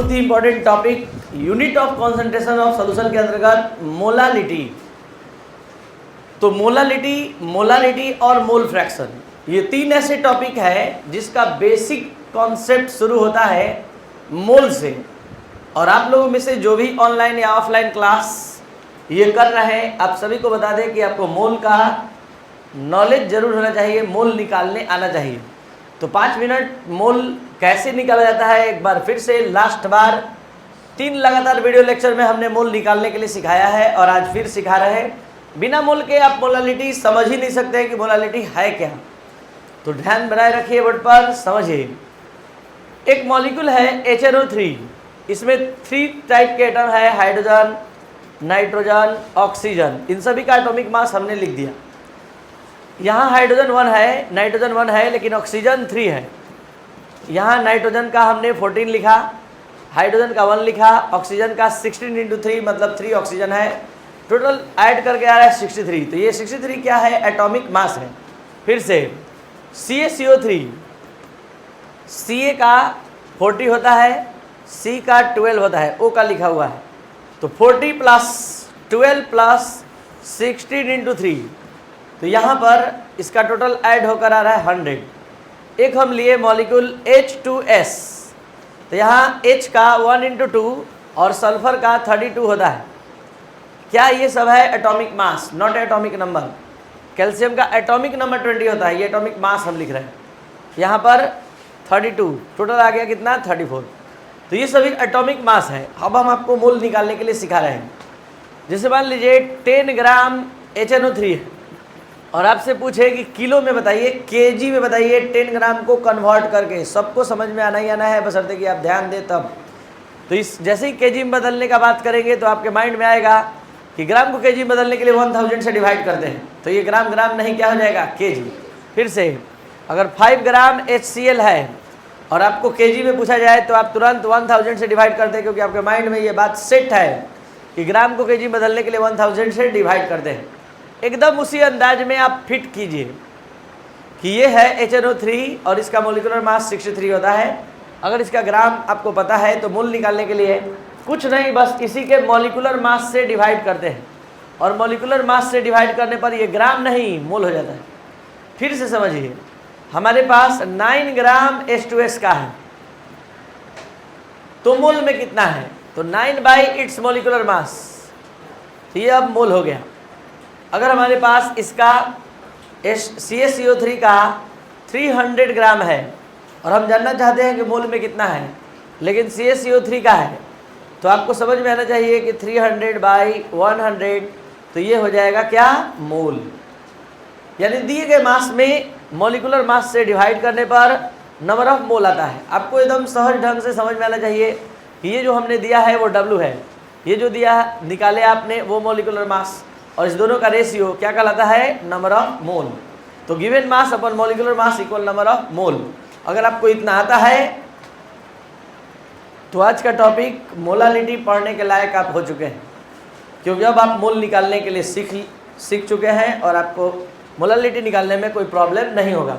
बहुत ही important topic, unit of concentration of solution के अंतर्गत मोलालिटी। तो मोलालिटी और मोल फ्रैक्शन, ये तीन ऐसे टॉपिक है जिसका बेसिक कॉन्सेप्ट शुरू होता है मोल से। और आप लोगों में से जो भी ऑनलाइन या ऑफलाइन क्लास ये कर रहे हैं, आप सभी को बता दें कि आपको मोल का नॉलेज जरूर होना चाहिए, मोल निकालने आना चाहिए। तो 5 मिनट मोल कैसे निकाला जाता है, एक बार फिर से लास्ट बार 3 लगातार वीडियो लेक्चर में हमने मोल निकालने के लिए सिखाया है और आज फिर सिखा रहे हैं। बिना मोल के आप मोलालिटी समझ ही नहीं सकते कि मोलालिटी है क्या। तो ध्यान बनाए रखिए, बोर्ड पर समझिए। एक मॉलिक्यूल है HNO3, इसमें 3 टाइप के एटम है, हाइड्रोजन, नाइट्रोजन, ऑक्सीजन। इन सभी का एटॉमिक मास हमने लिख दिया। यहाँ हाइड्रोजन 1 है, नाइट्रोजन 1 है, लेकिन ऑक्सीजन 3 है। यहाँ नाइट्रोजन का हमने 14 लिखा, हाइड्रोजन का 1 लिखा, ऑक्सीजन का 16 × 3 मतलब 3 ऑक्सीजन है। टोटल ऐड करके आ रहा है 63। तो ये 63 क्या है? एटॉमिक मास है। फिर से CaCO3, Ca का 40 होता है, C का 12 होता है, O का लिखा हुआ है। तो 40 + 12 + 16 × 3, तो यहाँ पर इसका टोटल ऐड होकर आ रहा है 100। एक हम लिए मॉलिक्यूल H2S, तो यहाँ H का 1 × 2 और सल्फर का 32 होता है। क्या ये सब है? Atomic mass, not atomic number. Calcium का एटॉमिक नंबर 20 होता है, ये एटॉमिक मास हम लिख रहे हैं। यहाँ पर 32, टोटल आ गया कितना? 34। तो ये सभी एटॉमिक मास है। अब हम आपको मोल निकालने के लिए सिखा रहे हैं। जैसे मान लीजिए 10 ग्राम HNO3 है और आपसे पूछे कि किलो में बताइए, केजी में बताइए, 10 ग्राम को कन्वर्ट करके। सबको समझ में आना ही आना है, बशर्ते कि आप ध्यान दें तब। तो इस जैसे ही केजी में बदलने का बात करेंगे तो आपके माइंड में आएगा कि ग्राम को केजी में बदलने के लिए 1000 से डिवाइड करते हैं। तो ये ग्राम नहीं, क्या हो जाएगा? केजी। फिर से अगर 5 ग्राम HCl है और आपको केजी में पूछा जाए तो आप तुरंत 1000 से डिवाइड करते हैं, क्योंकि आपके माइंड में ये बात सेट है कि ग्राम को केजी में बदलने के लिए 1000 से डिवाइड करते हैं। एकदम उसी अंदाज में आप फिट कीजिए कि ये है HNO3 और इसका मोलिकुलर मास 63 होता है। अगर इसका ग्राम आपको पता है तो मोल निकालने के लिए कुछ नहीं, बस इसी के मोलिकुलर मास से डिवाइड करते हैं और मोलिकुलर मास से डिवाइड करने पर ये ग्राम नहीं मोल हो जाता है। फिर से समझिए, हमारे पास 9 ग्राम H2S का है, तो मोल में कितना है? तो 9/its मोलिकुलर मास, ये अब मोल हो गया। अगर हमारे पास इसका CaCO3 का 300 ग्राम है और हम जानना चाहते हैं कि मोल में कितना है, लेकिन CaCO3 का है, तो आपको समझ में आना चाहिए कि 300/100, तो ये हो जाएगा क्या? मोल। यानी दिए गए मास में मॉलिक्यूलर मास से डिवाइड करने पर नंबर ऑफ मोल आता है। आपको एकदम सहज ढंग से समझ में आना चाहिए कि ये जो हमने दिया है वो W है, ये जो दिया निकाले आपने वो मॉलिक्यूलर मास, और इस दोनों का रेशियो क्या कहलाता है? Number of mole. तो given mass upon molecular mass equal number of mole. अगर आपको इतना आता है तो आज का टॉपिक मोलालिटी पढ़ने के लायक आप हो चुके हैं, क्योंकि अब आप मोल निकालने के लिए सीख चुके हैं और आपको मोलालिटी निकालने में कोई प्रॉब्लम नहीं होगा।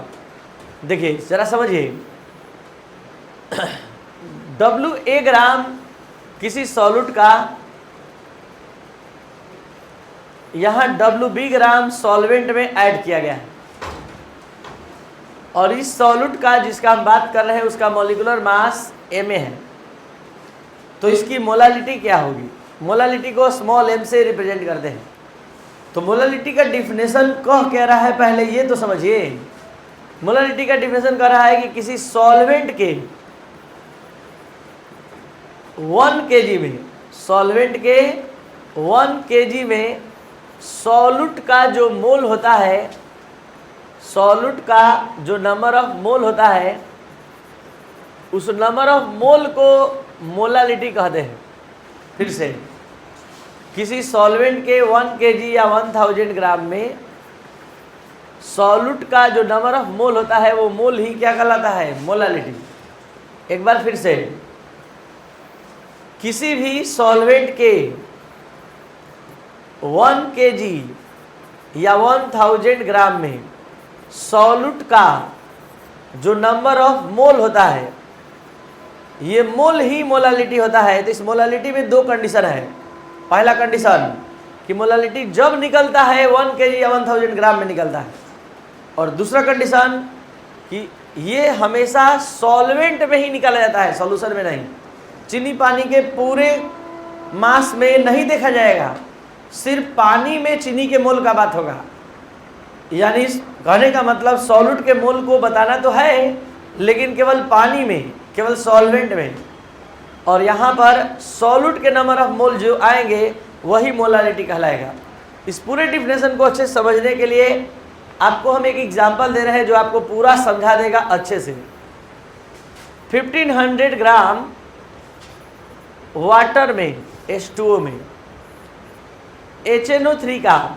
देखिए ज़रा समझिए, WA ग्राम किसी सॉल्यूट का, यहाँ WB ग्राम सॉल्वेंट में ऐड किया गया है और इस सॉल्यूट का जिसका हम बात कर रहे हैं उसका मॉलिक्यूलर मास Ma है। तो इसकी मोलालिटी क्या होगी? मोलालिटी को स्मॉल m से रिप्रेजेंट करते हैं। तो मोलालिटी का डिफिनेशन कह रहा है, पहले ये तो समझिए। मोलालिटी का डिफिनेशन कह रहा है कि किसी सॉल्वेंट के 1 kg में, सॉल्वेंट के 1 kg में सॉल्यूट का जो मोल होता है, सॉल्यूट का जो नंबर ऑफ मोल होता है, उस नंबर ऑफ मोल को मोलालिटी कहते हैं। फिर से किसी सॉल्वेंट के 1 kg या 1000 ग्राम में सॉल्यूट का जो नंबर ऑफ मोल होता है वो मोल ही क्या कहलाता है? मोलालिटी। एक बार फिर से, किसी भी सॉल्वेंट के 1 kg या 1000 ग्राम में सॉल्यूट का जो नंबर ऑफ मोल होता है ये मोल ही मोलालिटी होता है। तो इस मोलालिटी में दो कंडीशन है। पहला कंडीशन कि मोलालिटी जब निकलता है 1 kg या 1000 ग्राम में निकलता है, और दूसरा कंडीशन कि ये हमेशा सॉल्वेंट में ही निकाला जाता है, सॉल्यूशन में नहीं। चीनी पानी के पूरे मास में नहीं देखा जाएगा, सिर्फ पानी में चीनी के मोल का बात होगा। यानी कहने का मतलब सॉल्यूट के मोल को बताना तो है, लेकिन केवल पानी में, केवल सॉल्वेंट में। और यहाँ पर सॉल्यूट के नंबर ऑफ मोल जो आएंगे वही मोलालिटी कहलाएगा। इस पूरे डिफिनेशन को अच्छे से समझने के लिए आपको हम एक एग्जांपल दे रहे हैं जो आपको पूरा समझा देगा अच्छे से। 1500 ग्राम वाटर में, H2O में, HNO3 का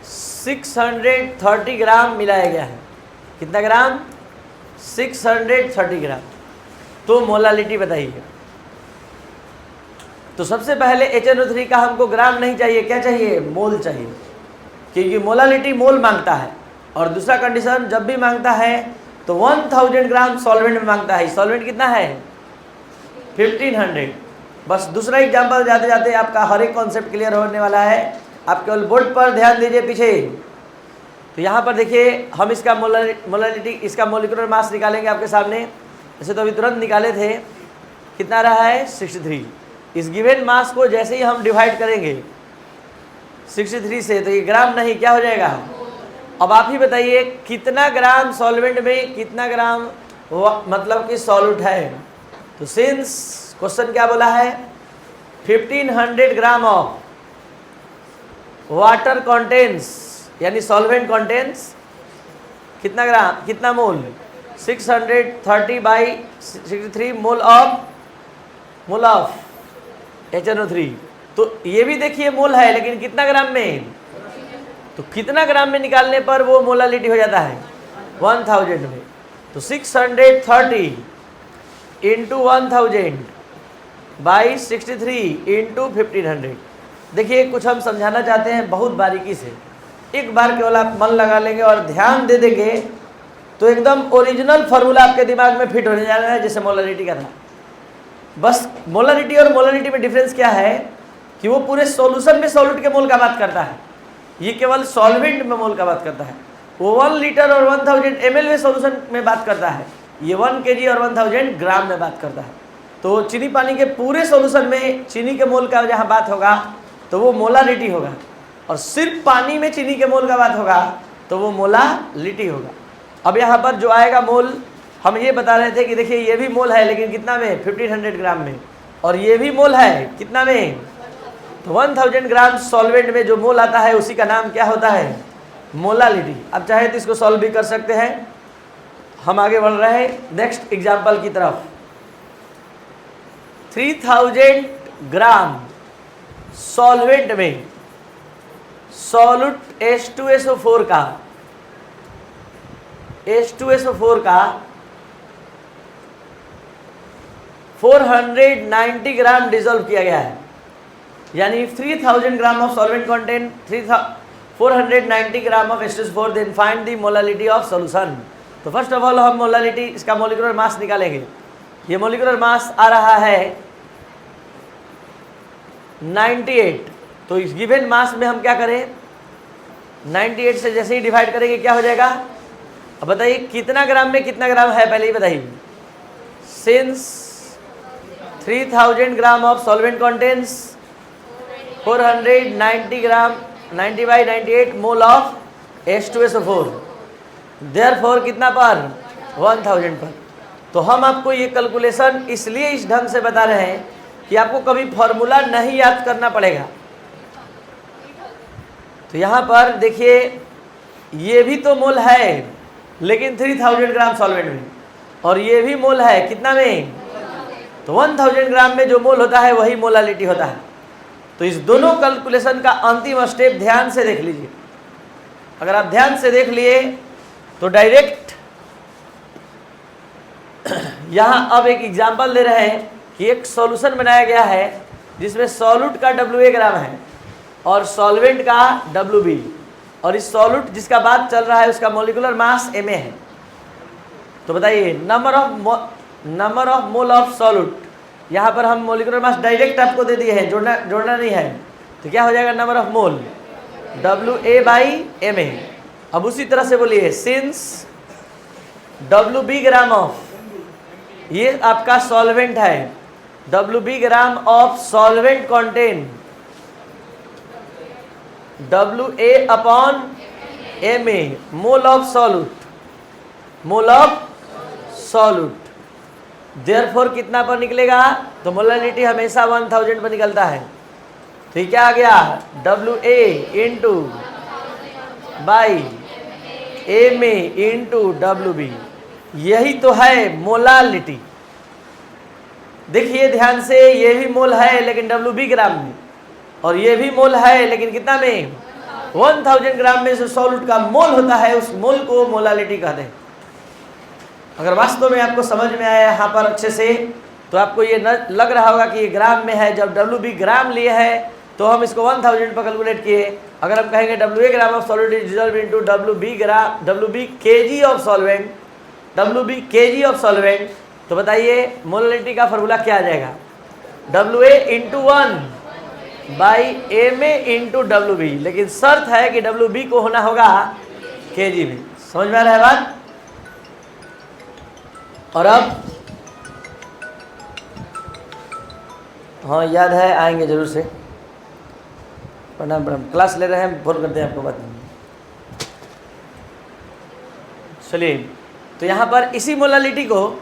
630 ग्राम मिलाया गया है। कितना ग्राम? 630 ग्राम। तो मोलालिटी बताइए। तो सबसे पहले HNO3 का हमको ग्राम नहीं चाहिए, क्या चाहिए? मोल चाहिए, क्योंकि मोलालिटी मोल मांगता है। और दूसरा कंडीशन, जब भी मांगता है तो 1000 ग्राम सॉल्वेंट में मांगता है। सॉल्वेंट कितना है? 1500। बस दूसरा एग्जांपल जाते जाते आपका हर एक कॉन्सेप्ट क्लियर होने वाला है। आप केवल बोर्ड पर ध्यान दीजिए पीछे। तो यहाँ पर देखिए, हम इसका मोलालिटी, इसका मोलिकुलर मास निकालेंगे आपके सामने। जैसे तो अभी तुरंत निकाले थे, कितना रहा है? 63। इस गिवन मास को जैसे ही हम डिवाइड करेंगे 63 से, तो ये ग्राम नहीं, क्या हो जाएगा? अब आप ही बताइए कितना ग्राम सॉल्वेंट में कितना ग्राम मतलब कि सॉल्यूट है। तो सिंस क्वेश्चन क्या बोला है, 1500 ग्राम ऑफ वाटर कंटेंस, यानी सॉल्वेंट कंटेंस कितना ग्राम, कितना मोल? 630/63 मोल ऑफ HNO3। तो ये भी देखिए मोल है, लेकिन कितना ग्राम में? तो कितना ग्राम में निकालने पर वो मोलालिटी हो जाता है? 1000 में। तो 630 इंटू 1000/63 इंटू 1500। देखिए, कुछ हम समझाना चाहते हैं बहुत बारीकी से। एक बार केवल आप मन लगा लेंगे और ध्यान दे देंगे तो एकदम ओरिजिनल फार्मूला आपके दिमाग में फिट होने जा रहा है, जैसे मोलालिटी का था। बस मोलालिटी और मोलालिटी में डिफरेंस क्या है कि वो पूरे सॉल्यूशन में सॉल्यूट के मोल का बात करता है, ये केवल सॉल्वेंट में मोल का बात करता है। वो 1 लीटर और 1000 ml में सॉल्यूशन में बात करता है, ये 1 kg और 1000 ग्राम में बात करता है। तो चीनी पानी के पूरे सॉल्यूशन में चीनी के मोल का जहाँ बात होगा तो वो मोलालिटी होगा, और सिर्फ पानी में चीनी के मोल का बात होगा तो वो मोलालिटी होगा। अब यहाँ पर जो आएगा मोल, हम ये बता रहे थे कि देखिए ये भी मोल है, लेकिन कितना में? 1500 ग्राम में। और ये भी मोल है, कितना में? तो 1000 ग्राम सॉल्वेंट में जो मोल आता है उसी का नाम क्या होता है? मोलालिटी। अब चाहे तो इसको सॉल्व भी कर सकते हैं। हम आगे बढ़ रहे हैं नेक्स्ट एग्जाम्पल की तरफ। 3000 ग्राम सॉल्वेंट में सॉल्यूट H2SO4 का 490 ग्राम डिजोल्व किया गया है। यानी 3000 gram of solvent content 490 gram of H2SO4, then find the molality of solution. तो फर्स्ट ऑफ ऑल हम मोलालिटी, इसका मोलिकुलर मास निकालेंगे। ये मोलिकुलर मास आ रहा है 98। तो इस गिवन मास में हम क्या करें? 98 से जैसे ही डिवाइड करेंगे क्या हो जाएगा? अब बताइए कितना ग्राम में कितना ग्राम है, पहले ही बताइए। Since 3000 gram of solvent contains 490 gram 90/98 mole of H2SO4, therefore कितना पर? 1000 पर। तो हम आपको ये कैलकुलेशन इसलिए इस ढंग से बता रहे हैं कि आपको कभी फॉर्मूला नहीं याद करना पड़ेगा। तो यहाँ पर देखिए, ये भी तो मोल है, लेकिन 3000 ग्राम सॉल्वेंट में, और ये भी मोल है, कितना में? तो 1000 ग्राम में जो मोल होता है वही मोलालिटी होता है। तो इस दोनों कैलकुलेशन का अंतिम स्टेप ध्यान से देख लीजिए। अगर आप ध्यान से देख लिए तो डायरेक्ट यहाँ अब एक एग्जाम्पल दे रहे हैं कि एक सॉल्यूशन बनाया गया है जिसमें सॉल्यूट का WA ग्राम है और सॉल्वेंट का WB, और इस सॉल्यूट जिसका बात चल रहा है उसका मोलिकुलर मास Ma है। तो बताइए number of mole of solute, यहाँ पर हम मोलिकुलर मास डायरेक्ट आपको दे दिए हैं, जोड़ना नहीं है, तो क्या हो जाएगा नंबर ऑफ मोल WA/MA। अब उसी तरह से बोलिए सिंस WB ग्राम ऑफ, ये आपका सॉल्वेंट है, WB gram of solvent contain WA/MA mole of solute. Therefore कितना पर निकलेगा, तो मोलालिटी हमेशा 1000 पर निकलता है। तो क्या आ गया WA into by MA into WB, यही तो है मोलालिटी। देखिए ध्यान से, ये भी मोल है लेकिन WB ग्राम में, और ये भी मोल है लेकिन कितना में 1000 ग्राम में जो सॉल्यूट का मोल होता है उस मोल को मोलालिटी कहते हैं। अगर वास्तव में आपको समझ में आया यहाँ पर अच्छे से, तो आपको ये न लग रहा होगा कि ये ग्राम में है। जब WB ग्राम लिए है तो हम इसको 1000 पर कैलकुलेट किए। अगर हम कहेंगे WA gram of solute is dissolve into WB kg of solvent, तो बताइए मोलालिटी का फॉर्मूला क्या आ जाएगा, WA into 1/MA into WB। लेकिन शर्त है कि WB को होना होगा kg में। समझ में आ रहा है बात। और अब हाँ याद है, आएंगे जरूर से। प्रणाम क्लास ले रहे हैं, फोन करते हैं आपको बात। चलिए, तो यहाँ पर इसी मोलालिटी को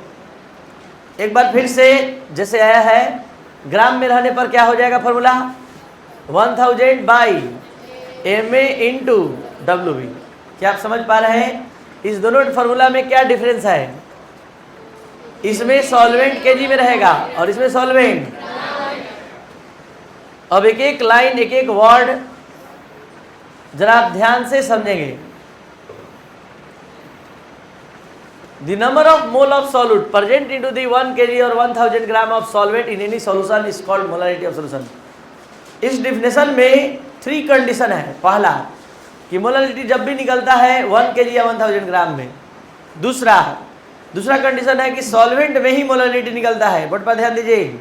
एक बार फिर से जैसे आया है, ग्राम में रहने पर क्या हो जाएगा फॉर्मूला 1000/MA इंटू WB। क्या आप समझ पा रहे हैं? इस दोनों फार्मूला में क्या डिफरेंस है? इसमें सॉल्वेंट kg में रहेगा और इसमें सॉल्वेंट। अब एक एक लाइन, एक एक वर्ड जरा आप ध्यान से समझेंगे। The number of mole of solute present into the 1 kg और 1000 ग्राम of solvent in any solution is called molarity of solution. इस डिफिनेशन में 3 कंडीशन है। पहला कि मोलारिटी जब भी निकलता है 1 kg या 1000 ग्राम में। दूसरा कंडीशन है कि सॉल्वेंट में ही मोलारिटी निकलता है, बट पर ध्यान दीजिए।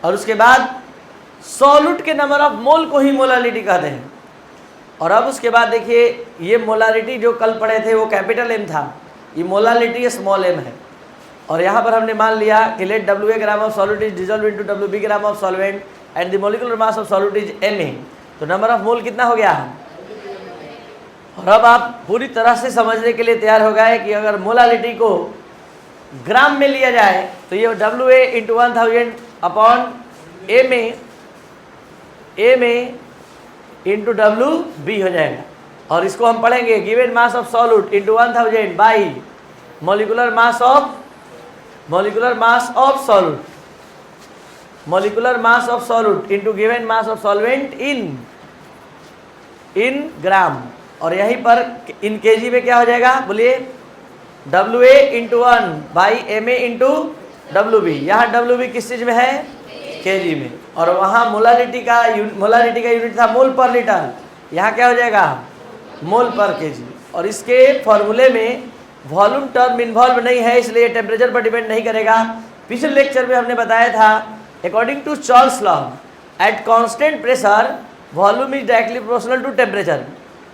और उसके बाद सॉल्यूट के नंबर ऑफ मोल को ही मोलारिटी कहते हैं। और अब उसके बाद देखिए, ये मोलारिटी जो कल पढ़े थे वो कैपिटल M था, ये मोलारिटी स्मॉल m है। और यहाँ पर हमने मान लिया कि let WA gram of solute is dissolve into WB gram of solvent and the molecular mass of solute is MA। तो नंबर ऑफ मोल कितना हो गया? और अब आप पूरी तरह से समझने के लिए तैयार हो गए कि अगर मोलारिटी को ग्राम में लिया जाए तो ये WA into 1000 upon MA into WB हो जाएगा। और इसको हम पढ़ेंगे given mass of solute into 1000 by molecular mass of solute, molecular mass of solute into given mass of solvent in gram. और यहीं पर इन kg में क्या हो जाएगा बोलिए, WA into 1/MA into WB। यहाँ WB किस चीज़ में है? kg में। और वहाँ मोलारिटी का यूनिट था मोल पर लीटर, यहाँ क्या हो जाएगा मोल पर kg। और इसके फॉर्मूले में वॉल्यूम टर्म इन्वॉल्व नहीं है, इसलिए टेम्परेचर पर डिपेंड नहीं करेगा। पिछले लेक्चर में हमने बताया था according to Charles law at constant pressure volume is directly proportional to temperature.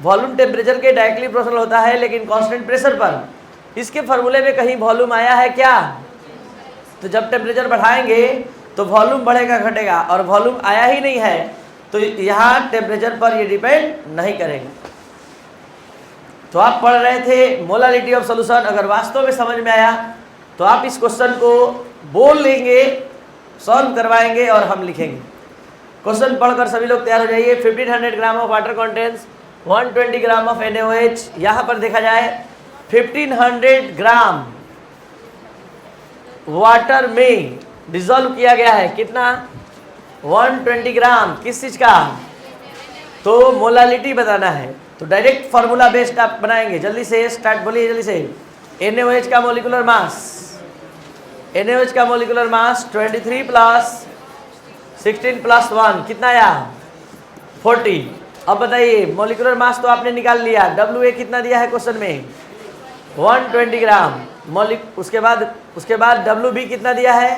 Volume temperature के डायरेक्टली प्रोपोर्शनल होता है, लेकिन कांस्टेंट प्रेशर पर। इसके फॉर्मूले में कहीं वॉल्यूम आया है क्या? तो जब टेम्परेचर बढ़ाएंगे तो वॉल्यूम बढ़ेगा घटेगा, और वॉल्यूम आया ही नहीं है तो यहाँ टेम्परेचर पर ये डिपेंड नहीं करेगा। तो आप पढ़ रहे थे मोलारिटी ऑफ सॉल्यूशन। अगर वास्तव में समझ में आया तो आप इस क्वेश्चन को बोल लेंगे, सॉल्व करवाएंगे और हम लिखेंगे। क्वेश्चन पढ़कर सभी लोग तैयार हो जाइए। 1500 gram of water contains 120 gram of NaOH। यहाँ पर देखा जाए 1500 ग्राम वाटर में डिसॉल्व किया गया है, कितना 120 ग्राम। किस चीज़ का? तो मोलालिटी बताना है। तो डायरेक्ट फार्मूला बेस्ड आप बनाएंगे। जल्दी से स्टार्ट, बोलिए जल्दी से। NaOH का मोलिकुलर मास 23 प्लस 16 प्लस 1 कितना आया 40। अब बताइए मोलिकुलर मास तो आपने निकाल लिया, WA कितना दिया है क्वेश्चन में 120 ग्राम मौलिक। उसके बाद WB कितना दिया है?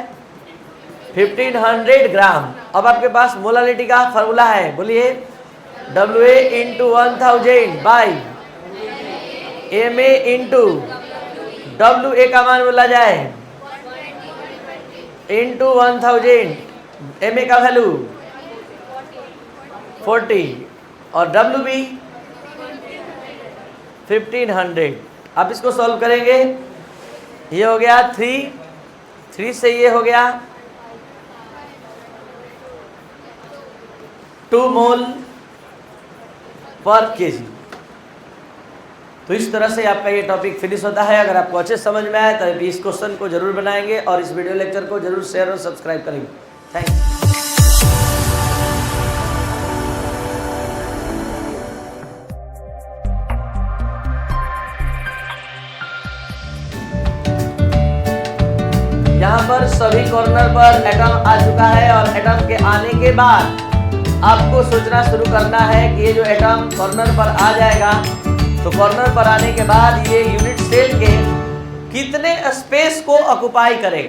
1500 ग्राम। अब आपके पास मोलालिटी का फॉर्मूला है, बोलिए। WA into 1000 by MA into WA का मान बोला जाए इंटू 1000, MA का वैल्यू 40 और WB 1500। आप इसको सॉल्व करेंगे, ये हो गया 3 से ये हो गया 2 मोल पर केजी। तो इस तरह से आपका ये टॉपिक फिनिश होता है। अगर आपको अच्छे समझ में आए तो इस क्वेश्चन को जरूर बनाएंगे और इस वीडियो लेक्चर को जरूर शेयर और सब्सक्राइब करेंगे। थैंक्स। यहाँ पर सभी कॉर्नर पर एटम आ चुका है और एटम के आने के बाद आपको सोचना शुरू करना है कि ये जो एटम कॉर्नर पर आ जाएगा, तो कॉर्नर पर आने के बाद ये यूनिट सेल के कितने स्पेस को ऑक्युपाई करेगा।